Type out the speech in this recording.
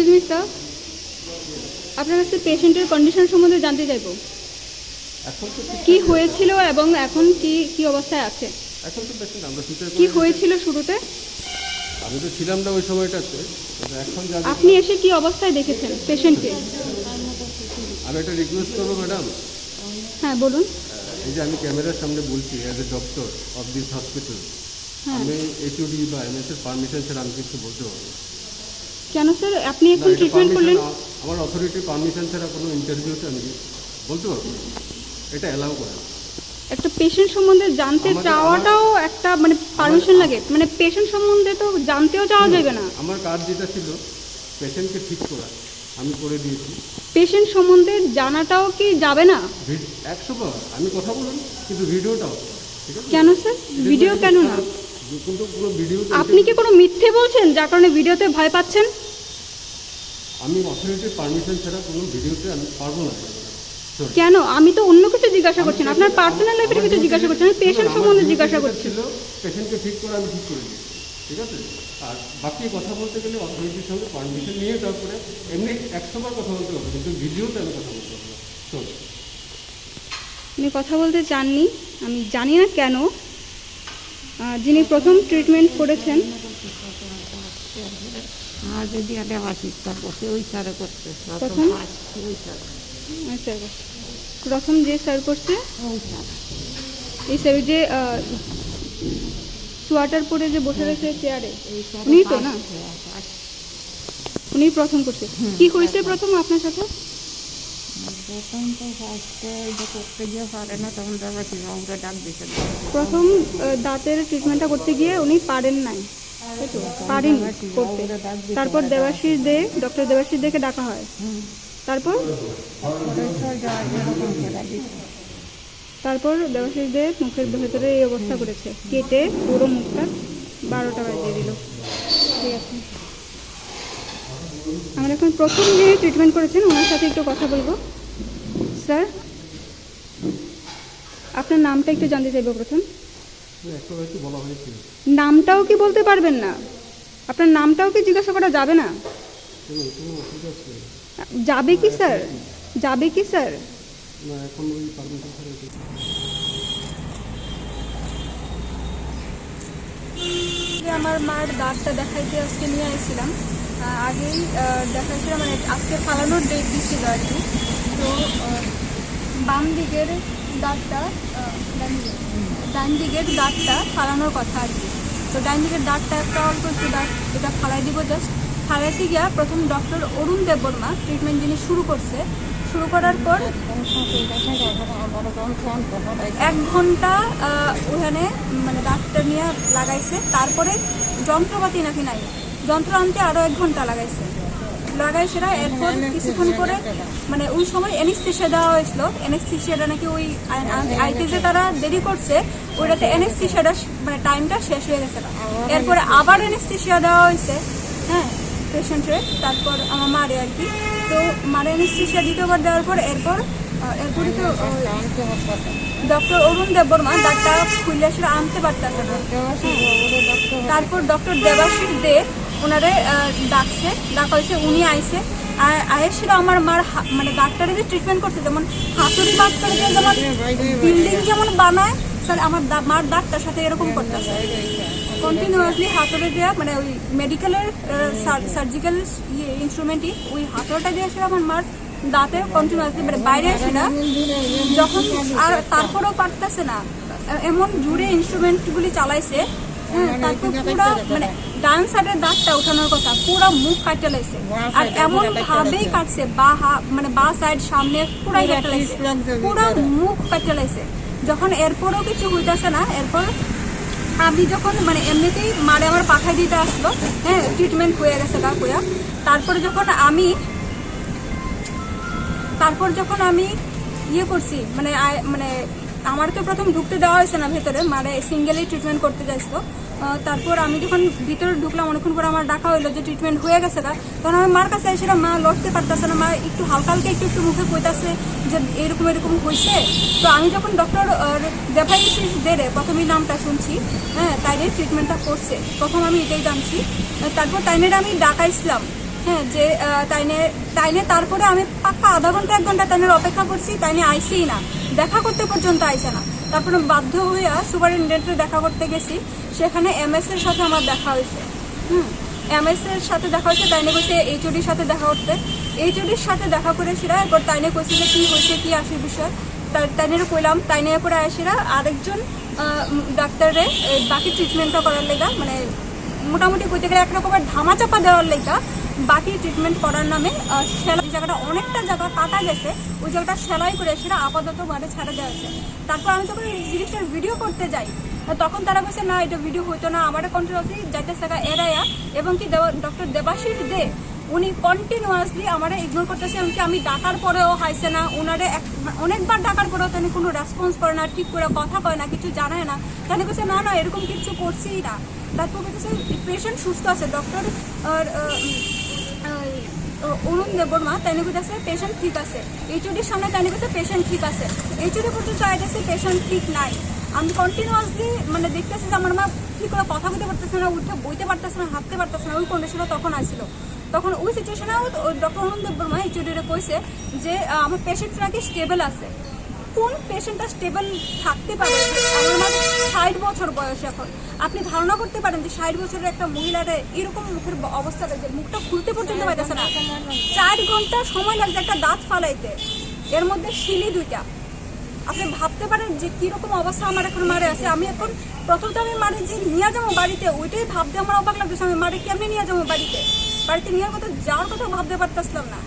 Minute sir, আপনার কাছে পেশেন্টের কন্ডিশন সম্বন্ধে জানতে চাইব। কি হয়েছিল এবং এখন কি অবস্থায় আছে? এখন তো পেশেন্ট আমরা ফিচার কি হয়েছিল শুরুতে? আমি তো ছিলাম না ওই সময়টাতে। এখন আপনি এসে কি অবস্থায় দেখেছেন পেশেন্টকে? আমি একটা রিকোয়েস্ট করবো ম্যাডাম। হ্যাঁ বলুন। এই যে আমি ক্যামেরার সামনে বলছি as a doctor of this hospital, আমি এইচওডি বা এমএস এর পারমিশন ছাড়া আমি কিছু বলতে পারবো না। কেন স্যার? আপনি এখন ট্রিটমেন্ট করলেন? আমার অথরিটি পারমিশন ছাড়া কোনো ইন্টারভিউতে আমি বলতে পারবো না, এটা অ্যালাউ করে না। একটা পেশেন্ট সম্বন্ধে জানতে চাওয়াটাও একটা মানে পারমিশন লাগে, মানে পেশেন্ট সম্বন্ধে তো জানতেও চাওয়া যাবে না। আমার কাজ যেটা ছিল পেশেন্টকে ঠিক করা, আমি করে দিয়েছি। পেশেন্ট সম্বন্ধে জানাটাও কি যাবে না? 100বার আমি কথা বলুন, কিন্তু ভিডিওটাও ঠিক আছে। কেন স্যার? ভিডিও কেন না? কিন্তু পুরো ভিডিও। আপনি কি কোনো মিথ্যে বলছেন যার কারণে ভিডিওতে ভয় পাচ্ছেন? আমি অথরিটির পারমিশন ছাড়া কোনো ভিডিওতে আমি পারবো না। কেন? আমি তো অন্য কিছু জিজ্ঞাসা করছি না, আপনার পার্সোনাল লাইফের কিছু জিজ্ঞাসা করছি, আমি পেশেন্ট সম্বন্ধে জিজ্ঞাসা করছি। পেশেন্টকে ঠিক করে আমি ঠিক করে দিই, ঠিক আছে। আর বাকি কথা বলতে গেলে অথরিটির সঙ্গে পারমিশন নিয়ে তারপরে এমনি 100বার কথা বলতে হবে, কিন্তু ভিডিওতে আমি কথা বলতে পারবো না। চলো, উনি কথা বলতে চাননি, আমি জানি না কেন। যিনি প্রথম ট্রিটমেন্ট করেছেন প্রথম যে স্যার করছে এই স্যার যে সোয়াটার পরে যে বসে রয়েছে চেয়ারে, উনি তো না? উনি প্রথম করছে। কি হয়েছে প্রথম আপনার সাথে? প্রথম দাঁতের ট্রিটমেন্টটা করতে গিয়ে উনি পারেন নাই, পারেনি করতে। তারপর দেবাশিস দে, ডক্টর দেবাশিস দেকে ডাকা হয়। তারপর দেবাশিস দে মুখের ভেতরে এই অবস্থা করেছে, কেটে পুরো মুখটা 12টা বাজিয়ে দিল। ঠিক আছে, আমরা এখন প্রথম যে ট্রিটমেন্ট করেছেন ওনার সাথে একটু কথা বলবো। স্যার, আপনার নামটা একটু জানতে চাইবো প্রথম। নামটাও কি বলতে পারবেন না? আপনার নামটাও কি জিজ্ঞাসা করা যাবে না? যাবে কি স্যার? যাবে কি স্যার? আমার মার দাঁতটা দেখাইতে আজকে নিয়ে আসছিলাম, আগেই দেখাইছিলাম, মানে আজকে ফালানোর ডেট দিচ্ছিল আর কি। তো বাম দিকের দাঁতটা, ডান দিকের দাঁতটা ফালানোর কথা আর কি। তো ডান দিকের দাঁতটা একটা অল্প একটু দাঁত, এটা ফালাই দিব। জাস্ট ফালাইতে গিয়া প্রথম ডক্টর অরুণ দেববর্মা ট্রিটমেন্ট যিনি শুরু করার পর 1 ঘন্টা ওখানে মানে দাঁতটা নিয়ে লাগাইছে। তারপরে যন্ত্রপাতি নাকি নাই, যন্ত্র আনতে আরও 1 ঘন্টা লাগাইছে। এরপর কিছুক্ষণ পরে মানে ওই সময় অ্যানেস্থেশিয়া দেওয়া হয়েছিল। অ্যানেস্থেশিয়াটা নাকি ওই আইতে যে তারা দেরি করছে ওইটাতে অ্যানেস্থেশিয়াটা মানে টাইমটা শেষ হয়ে গেছে। এরপরে আবার অ্যানেস্থেশিয়া দেওয়া হয়েছে, হ্যাঁ, পেশেন্টের। তারপর আমার মারে আর কি। তো মারে অ্যানেস্থেশিয়া দ্বিতীয়বার দেওয়ার পর এরপরে তো ডক্টর অরুণ দেববর্মা ডাক্তার খুললে সেটা আনতে পারতেছে না। তারপর ডক্টর দেবাশিস দে ওনারে ডাকা হয়েছে, উনি আইসেছিল আমার মার মানে ডাক্তারে যে ট্রিটমেন্ট করছে, যেমন হাতুড়ি ডাক্তার যেমন বিল্ডিং যেমন বানায়, স্যার আমার মার ডাক্তার সাথে এরকম করতেছে কন্টিনিউয়াসলি হাতুড়ি দেওয়া, মানে ওই মেডিকেলের সার্জিক্যাল ইনস্ট্রুমেন্টই ওই হাতুড়িটা দিয়ে আসলে আমার মার দাঁতে কন্টিনিউয়াসলি মানে বাইরে আসে না যখন, আর তারপরেও পারতেছে না, এমন জুড়ে ইনস্ট্রুমেন্টগুলি চালাইছে। হ্যাঁ, তারপর পুরো মানে ডান সাইডের দাঁতটা উঠানোর কথা পুরো মুখ কাটতে লাগছে, আর এমন ভাবেই কাটছে মানে বা সাইড সামনে পুরাই কাটতে লাগছে, পুরো মুখ কাটতে লাগছে। যখন এরপরও কিছু হইতেছে না, এরপর আমি যখন মানে এমনিতেই মারে আমার পাঠাই দিতে আসলো, হ্যাঁ, ট্রিটমেন্ট হয়ে গেছে গা কইয়া। তারপরে যখন আমি ইয়ে করছি মানে আমার তো প্রথম ঢুকতে দেওয়া হয়েছে না ভেতরে, মানে সিঙ্গেলই ট্রিটমেন্ট করতে চাইছিল। তারপর আমি যখন ভিতরে ঢুকলাম অনেকক্ষণ পরে আমার ডাকা হইলো যে ট্রিটমেন্ট হয়ে গেছে না, তখন আমি মার কাছে এসে মা লড়তে পারতেছে না, মা একটু হালকা একটু মুখে কইতাছে যে এরকম হয়েছে। তো আমি যখন ডক্টর দেবাশিস দেরে প্রথমেই নামটা শুনছি, হ্যাঁ, তাইরে ট্রিটমেন্টটা করছে, প্রথম আমি এটাই জানছি। তারপর তাইনের আমি ডাকাইছিলাম, হ্যাঁ, যে তাইনে তারপরে আমি পাক্কা আধা ঘন্টা 1 ঘন্টা তাইনের অপেক্ষা করছি, তাইনে আইসেই না, দেখা করতে পর্যন্ত আইসে না। তারপরে বাধ্য হইয়া সুপারিনটেন্ডেন্টের দেখা করতে গেছি, সেখানে MS এর সাথে আমার দেখা হয়েছে। MS এর সাথে দেখা হয়েছে, তাইনে কইছে HOD-র সাথে দেখা করতে। HOD-র সাথে দেখা করে সেরা এরপর তাইনে কইছে যে কী হয়েছে, কী আসির বিষয়। তাইনের কইলাম, তাইনে করে আসিরা আরেকজন ডাক্তারে বাকি ট্রিটমেন্টটা করার লেগা, মানে মোটামুটি কইতে গেলে একরকমের ধামাচাপা দেওয়ার লেগা বাকি ট্রিটমেন্ট করার নামে সেলাই জায়গাটা অনেকটা জায়গা কাটা গেছে, ওই জায়গাটা সেলাই করে সেটা আপাতত মাঠে ছাড়া দেওয়া হয়েছে। তারপর আমি যখন এই জিনিসটার ভিডিও করতে যাই, তখন তারা বলছে না এটা ভিডিও হইতো না, আমার কন্ট্রোভার্সি যাইতে থাকা এরাইয়া, এবং কি ডক্টর দেবাশিস দে উনি কন্টিনিউয়াসলি আমার ইগনোর করতেছে, এমনকি আমি ডাকার পরেও হাইছে না, ওনারে অনেকবার ডাকার পরেও তিনি কোনো রেসপন্স করে না, ঠিক করে কথা কয় না, কিছু জানায় না। তাহলে বলছে না না এরকম কিছু করছি না। তারপর বলতেছে পেশেন্ট সুস্থ আছে, ডক্টর অরুণ দেববর্মা তাইনে কইতাছে পেশেন্ট ঠিক আছে, HOD-র সামনে তাইনে কইছে পেশেন্ট ঠিক আছে, HOD পর্যন্ত আইতেছে পেশেন্ট ঠিক নাই। আমি কন্টিনিউয়াসলি মানে দেখতেছি যে আমার মা ঠিক করে কথা বলতে পারতেছে না, উঠে বইতে পারতেছে না, হাঁটতে পারতেছে না, ওই কন্ডিশনে তখন আসছিল। তখন ওই সিচুয়েশনে ডক্টর অরুণ দেববর্মা HOD-রে কইছে যে আমার পেশেন্ট নাকি স্টেবল আছে। কোন পেশেন্টটা স্টেবল থাকতে পারে? আমার মা 60 বছর বয়স এখন, আপনি ধারণা করতে পারেন যে 60 বছরের একটা মহিলার এরকম মুখের অবস্থা, যে মুখটা খুলতে পর্যন্ত পাইতেছে না, 4 ঘন্টা সময় লাগছে একটা দাঁত ফালাইতে, এর মধ্যে শিলি 2টা। আপনি ভাবতে পারেন যে কিরকম অবস্থা আমার এখন মারে আছে। আমি এখন প্রথমত আমি মারে যে নিয়ে যাবো বাড়িতে, ওইটাই ভাবতে আমার অবাক লাগতেছে, আমি মারে কেমনি নিয়ে যাবো বাড়িতে নিয়ে কথা যাওয়ার কথা ভাবতে পারতেছিলাম না।